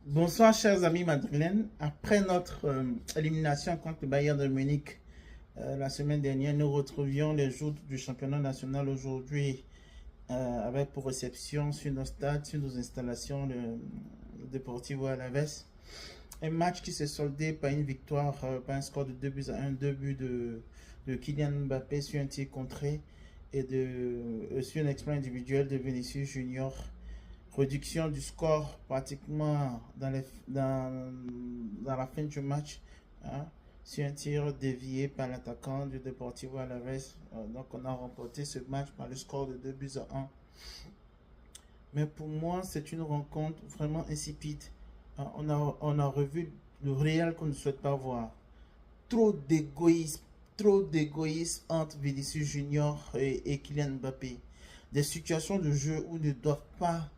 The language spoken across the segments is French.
Bonsoir chers amis madrilènes. Après notre élimination contre le Bayern de Munich la semaine dernière, nous retrouvions les jours du championnat national aujourd'hui avec pour réception sur nos stades, sur nos installations, le Deportivo Alavés. Un match qui s'est soldé par une victoire, par un score de 2 buts à 1, 2 buts de Kylian Mbappé sur un tir contré et sur un exploit individuel de Vinicius Junior. Réduction du score pratiquement dans la fin du match, hein, sur un tir dévié par l'attaquant du Deportivo Alavés. Donc on a remporté ce match par le score de 2 buts à 1. Mais pour moi, c'est une rencontre vraiment insipide. On a revu le réel qu'on ne souhaite pas voir. Trop d'égoïsme, trop d'égoïsme entre Vinicius Junior et Kylian Mbappé. Des situations de jeu où ils ne doivent pas,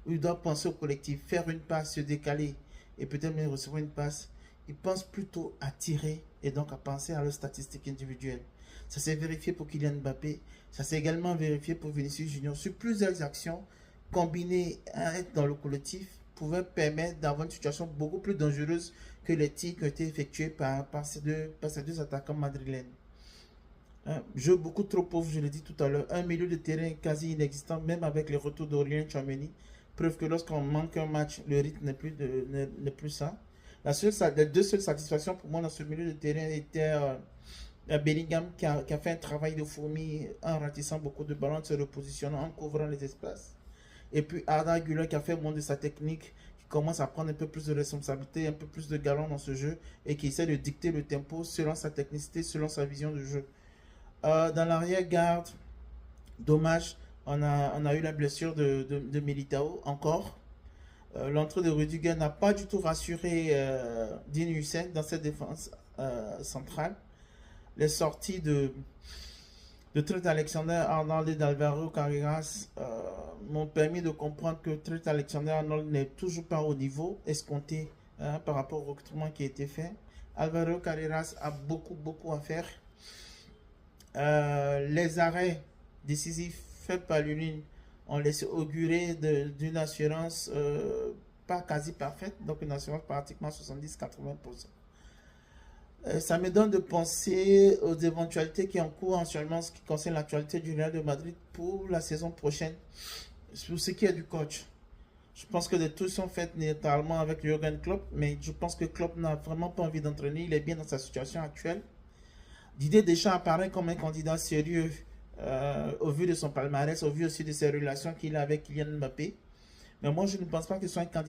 où ils doivent penser au collectif, faire une passe, se décaler et peut-être même recevoir une passe. Ils pensent plutôt à tirer et donc à penser à leurs statistiques individuelles. Ça s'est vérifié pour Kylian Mbappé, ça s'est également vérifié pour Vinicius Junior sur plusieurs actions combinées à être dans le collectif pouvaient permettre d'avoir une situation beaucoup plus dangereuse que les tirs qui ont été effectués par ces deux attaquants madrilènes. Un jeu beaucoup trop pauvre, je l'ai dit tout à l'heure. Un milieu de terrain quasi inexistant, même avec les retours d'Aurélien Tchouaméni. Preuve que lorsqu'on manque un match, le rythme n'est plus ça. Les deux seules satisfactions pour moi dans ce milieu de terrain étaient Bellingham qui a fait un travail de fourmi en ratissant beaucoup de ballons, se repositionnant, en couvrant les espaces. Et puis Arda Güler qui a fait moins de sa technique, qui commence à prendre un peu plus de responsabilité, un peu plus de galon dans ce jeu et qui essaie de dicter le tempo selon sa technicité, selon sa vision de jeu. Dans l'arrière-garde, dommage, on a eu la blessure de Militao encore. L'entrée de Rudiger n'a pas du tout rassuré Dean Hussein dans cette défense centrale. Les sorties de Trent Alexander-Arnold et d'Alvaro Carreras m'ont permis de comprendre que Trent Alexander-Arnold n'est toujours pas au niveau escompté par rapport au recrutement qui a été fait. Alvaro Carreras a beaucoup à faire. Les arrêts décisifs faits par l'Union ont laissé augurer d'une assurance pas quasi parfaite, donc une assurance pratiquement 70-80%. Ça me donne de penser aux éventualités qui en cours actuellement en ce qui concerne l'actualité du Real de Madrid pour la saison prochaine, pour ce qui est du coach. Je pense que des trucs sont faits notamment avec Jürgen Klopp, mais je pense que Klopp n'a vraiment pas envie d'entraîner, il est bien dans sa situation actuelle. Didier Deschamps apparaît comme un candidat sérieux au vu de son palmarès, au vu aussi de ses relations qu'il a avec Kylian Mbappé. Mais moi, je ne pense pas que ce soit un candidat